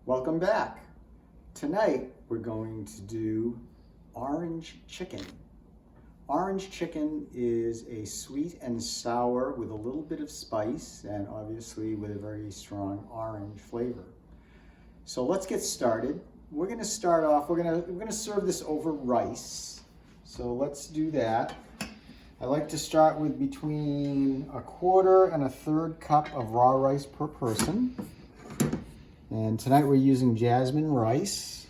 Welcome back. Tonight we're going to do orange chicken. Orange chicken is a sweet and sour with a little bit of spice and obviously with a very strong orange flavor. So let's get started. We're going to start off, we're going to serve this over rice. So let's do that. I like to start with between 1/4 and 1/3 cup of raw rice per person. And tonight we're using jasmine rice.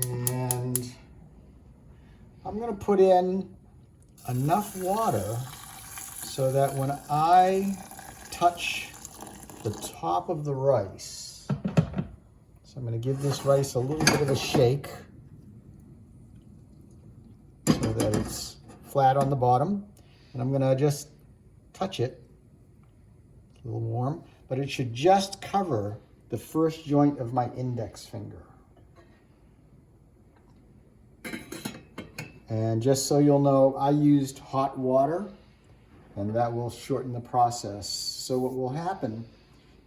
And I'm going to put in enough water so that when I touch the top of the rice, so I'm going to give this rice a little bit of a shake so that it's flat on the bottom. And I'm going to just touch it. It's a little warm, but it should just cover the first joint of my index finger. And just so you'll know, I used hot water, and that will shorten the process. So what will happen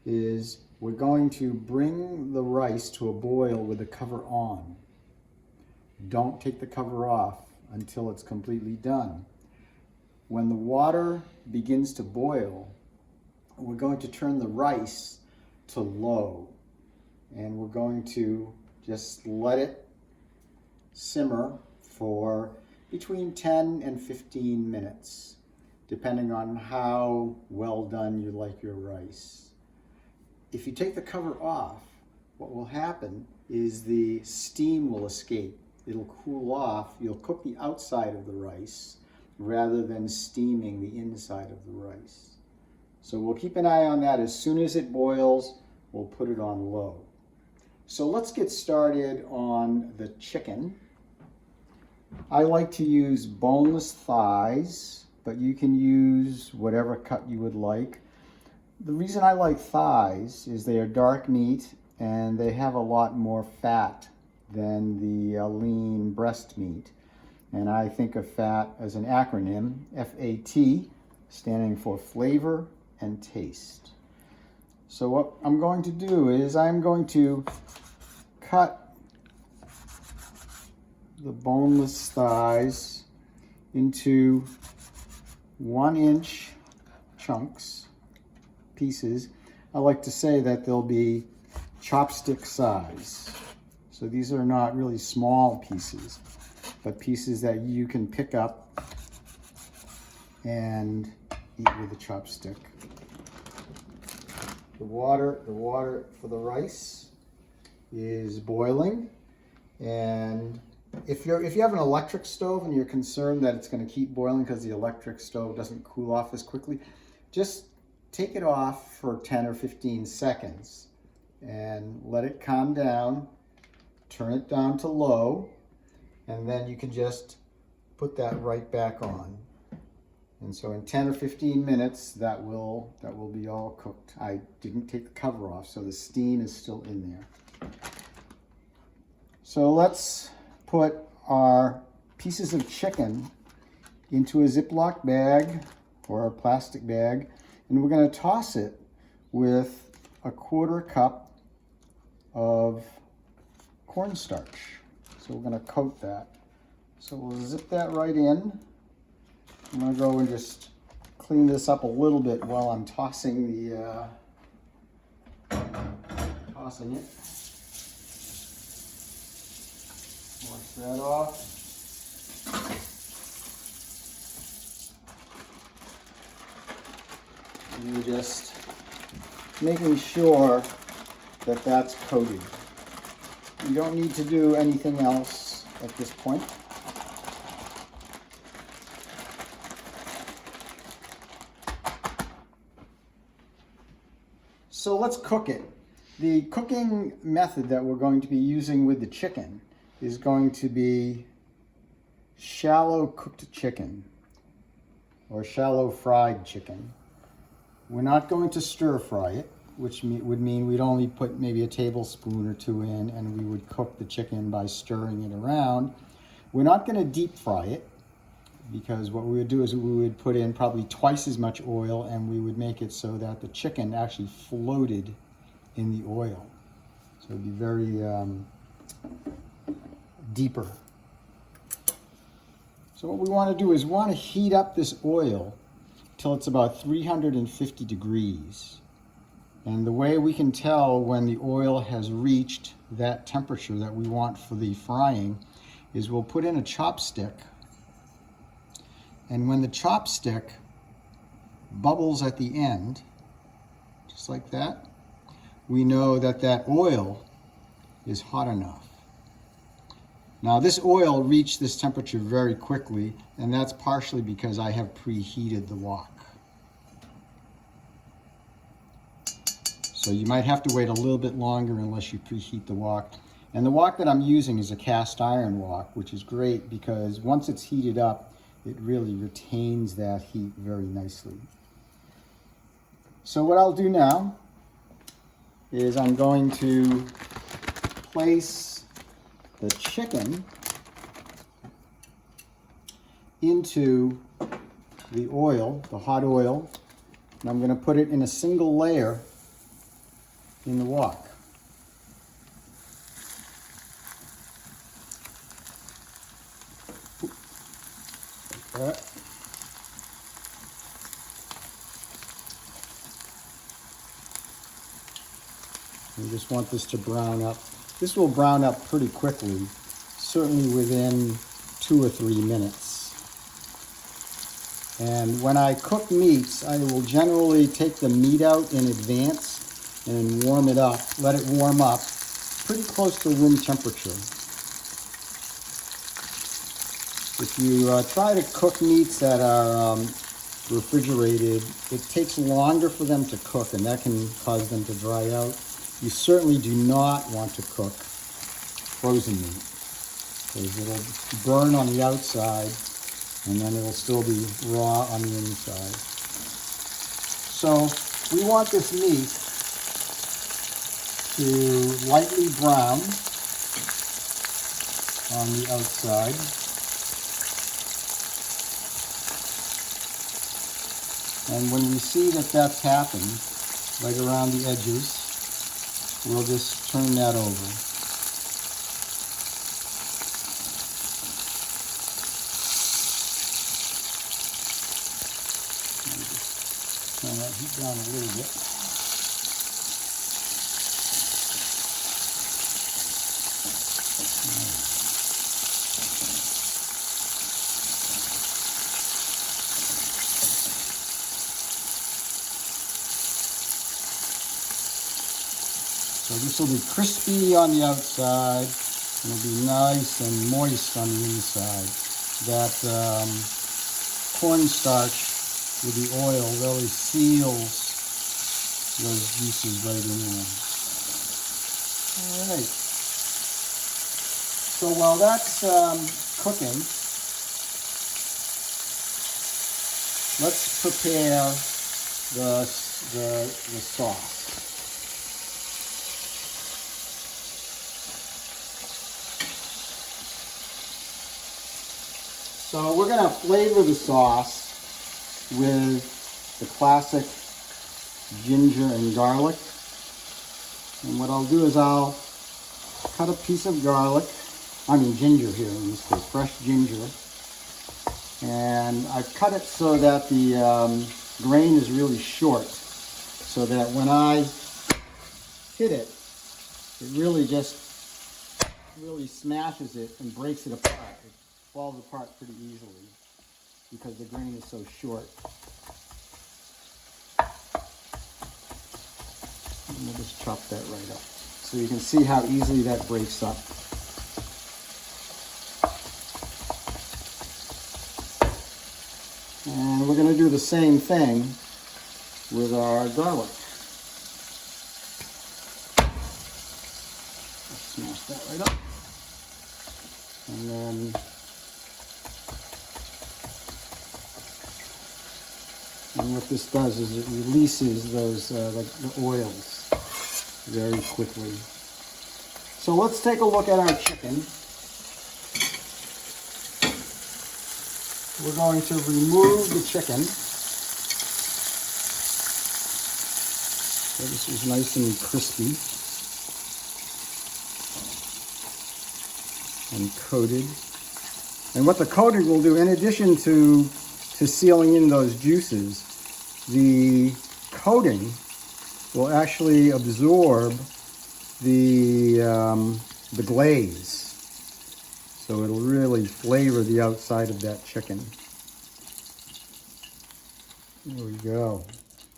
is we're going to bring the rice to a boil with the cover on. Don't take the cover off until it's completely done. When the water begins to boil, we're going to turn the rice to low, and we're going to just let it simmer for between 10 and 15 minutes, depending on how well done you like your rice. If you take the cover off, what will happen is the steam will escape. It'll cool off. You'll cook the outside of the rice rather than steaming the inside of the rice. So we'll keep an eye on that. As soon as it boils, we'll put it on low. So let's get started on the chicken. I like to use boneless thighs, but you can use whatever cut you would like. The reason I like thighs is they are dark meat and they have a lot more fat than the lean breast meat. And I think of fat as an acronym, FAT, standing for flavor and taste. So what I'm going to do is I'm going to cut the boneless thighs into 1-inch chunks, pieces. I like to say that they'll be chopstick size. So these are not really small pieces, but pieces that you can pick up and eat with a chopstick. The water for the rice is boiling, and if you have an electric stove and you're concerned that it's going to keep boiling because the electric stove doesn't cool off as quickly, just take it off for 10 or 15 seconds and let it calm down. Turn it down to low, and then you can just put that right back on. And so in 10 or 15 minutes, that will be all cooked. I didn't take the cover off, so the steam is still in there. So let's put our pieces of chicken into a Ziploc bag or a plastic bag, and we're going to toss it with 1/4 cup of cornstarch. So we're going to coat that. So we'll zip that right in. I'm going to go and just clean this up a little bit while I'm tossing it. Wash that off. And you're just making sure that that's coated. You don't need to do anything else at this point. So let's cook it. The cooking method that we're going to be using with the chicken is going to be shallow cooked chicken or shallow fried chicken. We're not going to stir fry it, which would mean we'd only put maybe a tablespoon or 2 in, and we would cook the chicken by stirring it around. We're not going to deep fry it, because what we would do is we would put in probably twice as much oil, and we would make it so that the chicken actually floated in the oil. So it'd be very deeper. So what we want to do is we want to heat up this oil till it's about 350 degrees. And the way we can tell when the oil has reached that temperature that we want for the frying is we'll put in a chopstick. And when the chopstick bubbles at the end, just like that, we know that that oil is hot enough. Now this oil reached this temperature very quickly, and that's partially because I have preheated the wok. So you might have to wait a little bit longer unless you preheat the wok. And the wok that I'm using is a cast iron wok, which is great because once it's heated up, it really retains that heat very nicely. So what I'll do now is I'm going to place the chicken into the oil, the hot oil, and I'm going to put it in a single layer in the wok. Like that. You just want this to brown up. This will brown up pretty quickly, certainly within 2 or 3 minutes. And when I cook meats, I will generally take the meat out in advance and warm it up, let it warm up pretty close to room temperature. If you try to cook meats that are refrigerated, it takes longer for them to cook, and that can cause them to dry out. You certainly do not want to cook frozen meat, because it'll burn on the outside and then it'll still be raw on the inside. So we want this meat to lightly brown on the outside. And when we see that that's happened, right around the edges, we'll just turn that over. Turn that heat down a little bit. So this will be crispy on the outside, and it'll be nice and moist on the inside. That cornstarch with the oil really seals those juices right in there. All right. So while that's cooking, let's prepare the sauce. So we're going to flavor the sauce with the classic ginger and garlic. And what I'll do is I'll cut a piece of ginger here in this case, fresh ginger. And I've cut it so that the grain is really short, so that when I hit it, it really smashes it and breaks it apart. It falls apart pretty easily because the grain is so short. And we'll just chop that right up. So you can see how easily that breaks up. And we're going to do the same thing with our garlic. Let's smash that right up. And then what this does is it releases those the oils very quickly. So let's take a look at our chicken. We're going to remove the chicken. So this is nice and crispy. and coated. And what the coating will do, in addition to sealing in those juices, the coating will actually absorb the glaze. So it'll really flavor the outside of that chicken. There we go.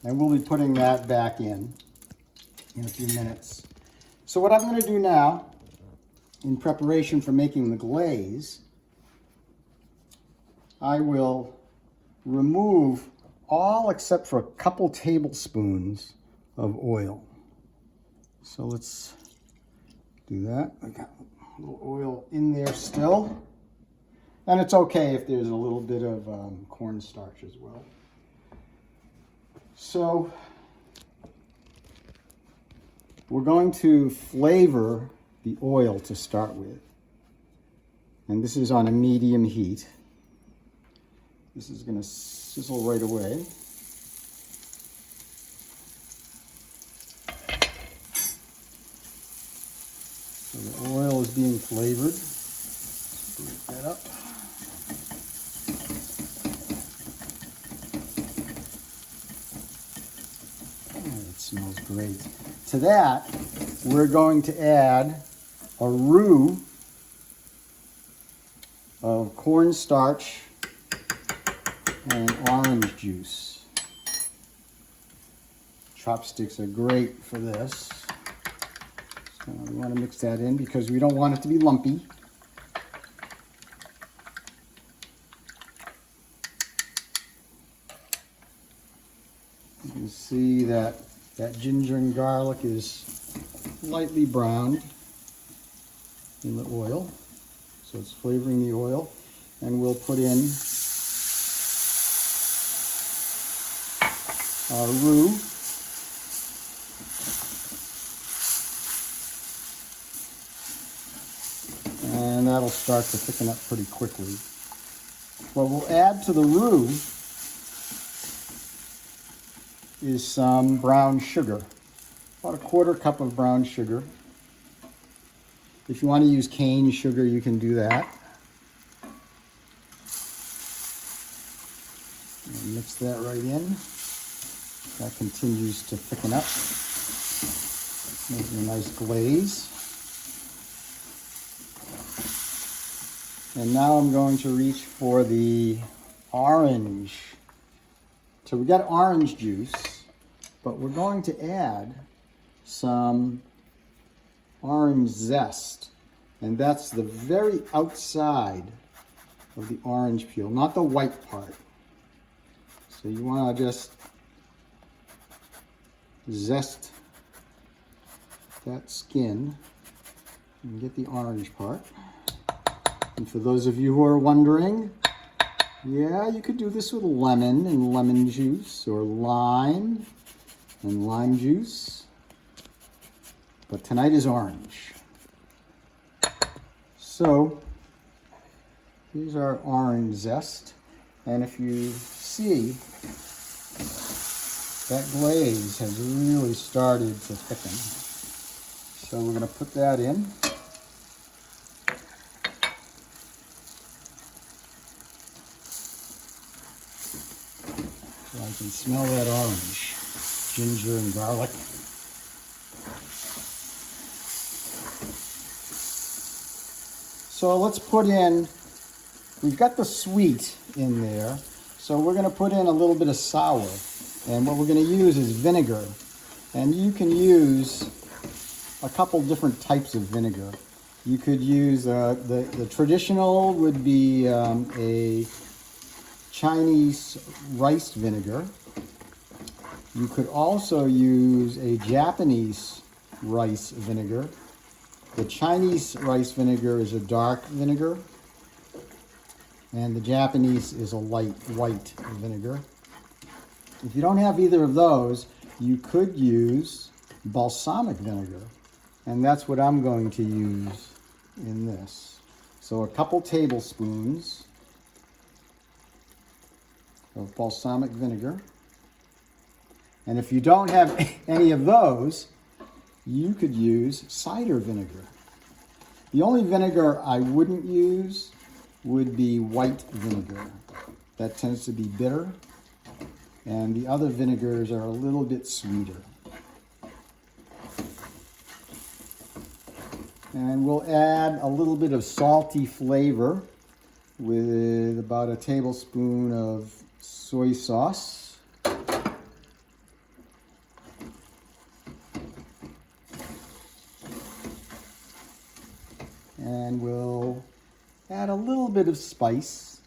And we'll be putting that back in a few minutes. So what I'm going to do now, in preparation for making the glaze, I will remove all except for a couple tablespoons of oil. So let's do that. I got a little oil in there still. And it's okay if there's a little bit of cornstarch as well. So we're going to flavor the oil to start with. And this is on a medium heat. This is going to sizzle right away. So the oil is being flavored. Break that up. Oh, it smells great. To that, we're going to add a roux of cornstarch and orange juice. Chopsticks are great for this. So we want to mix that in because we don't want it to be lumpy. You can see that ginger and garlic is lightly browned in the oil. So it's flavoring the oil. And we'll put in our roux. And that'll start to thicken up pretty quickly. What we'll add to the roux is some brown sugar. About a quarter cup of brown sugar. If you want to use cane sugar, you can do that. And mix that right in. That continues to thicken up, making a nice glaze. And now I'm going to reach for the orange. So we got orange juice, but we're going to add some orange zest. And that's the very outside of the orange peel, not the white part. So you want to just zest that skin and get the orange part. And for those of you who are wondering, yeah, you could do this with lemon and lemon juice, or lime and lime juice. But tonight is orange. So here's our orange zest. And if you see, that glaze has really started to thicken. So we're going to put that in. So I can smell that orange, ginger and garlic. So let's put in, we've got the sweet in there, so we're going to put in a little bit of sour. And what we're going to use is vinegar. And you can use a couple different types of vinegar. You could use, the traditional would be a Chinese rice vinegar. You could also use a Japanese rice vinegar. The Chinese rice vinegar is a dark vinegar, and the Japanese is a light white vinegar. If you don't have either of those, you could use balsamic vinegar, and that's what I'm going to use in this. So a couple tablespoons of balsamic vinegar. And if you don't have any of those, you could use cider vinegar. The only vinegar I wouldn't use would be white vinegar. That tends to be bitter, and the other vinegars are a little bit sweeter. And we'll add a little bit of salty flavor with about a tablespoon of soy sauce. And we'll add a little bit of spice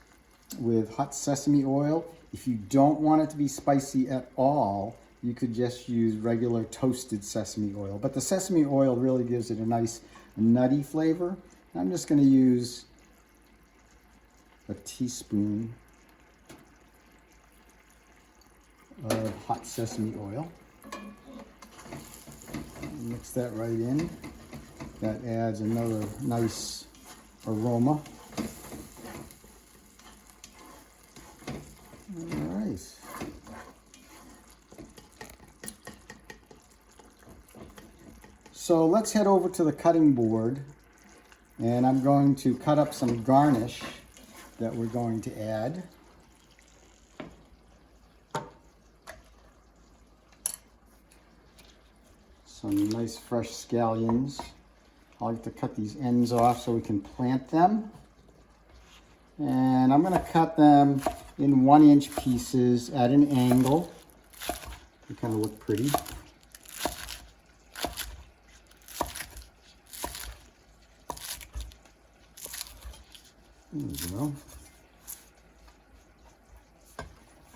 with hot sesame oil. If you don't want it to be spicy at all, you could just use regular toasted sesame oil. But the sesame oil really gives it a nice nutty flavor. I'm just going to use a teaspoon of hot sesame oil. Mix that right in. That adds another nice aroma. All right. So let's head over to the cutting board, and I'm going to cut up some garnish that we're going to add. Some nice fresh scallions. I like to cut these ends off so we can plant them. And I'm going to cut them in 1-inch pieces at an angle. They kind of look pretty. There we go.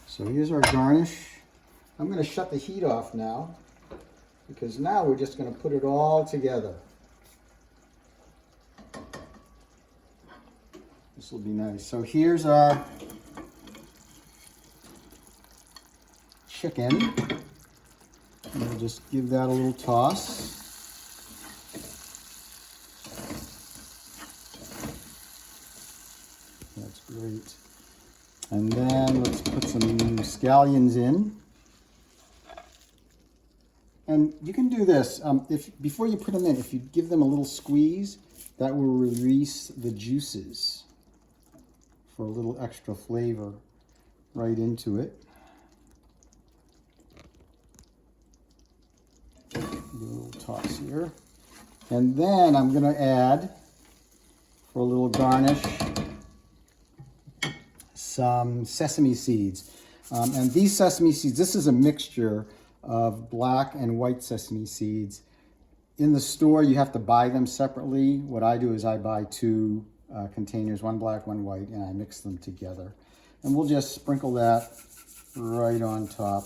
So here's our garnish. I'm going to shut the heat off now, because now we're just going to put it all together. This will be nice. So here's our chicken. And we'll just give that a little toss. That's great. And then let's put some scallions in. And you can do this, before you put them in, if you give them a little squeeze, that will release the juices for a little extra flavor right into it. Give it a little toss here. And then I'm going to add, for a little garnish, some sesame seeds. And these sesame seeds, this is a mixture of black and white sesame seeds. In the store, you have to buy them separately. What I do is I buy 2 containers, one black, one white, and I mix them together. And we'll just sprinkle that right on top.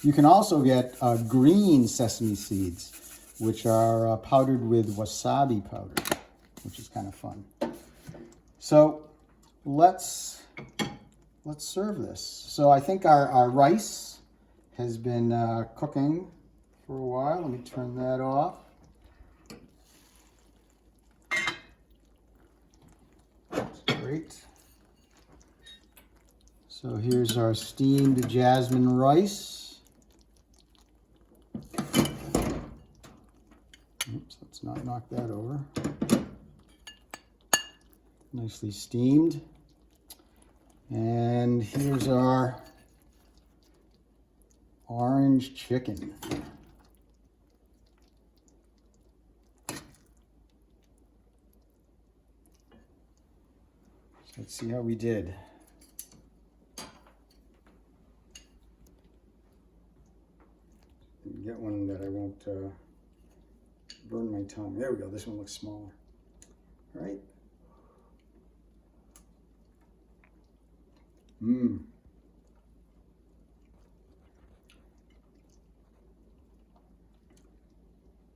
You can also get green sesame seeds, which are powdered with wasabi powder, which is kind of fun. So let's serve this. So I think our rice has been cooking for a while. Let me turn that off. That's great. So here's our steamed jasmine rice. Oops, let's not knock that over. Nicely steamed. And here's our orange chicken. Let's see how we did. Get one that I won't burn my tongue. There we go. This one looks smaller. All right. Mmm.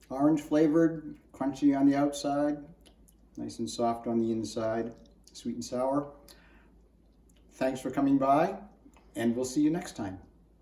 Orange flavored, crunchy on the outside, nice and soft on the inside, sweet and sour. Thanks for coming by, and we'll see you next time.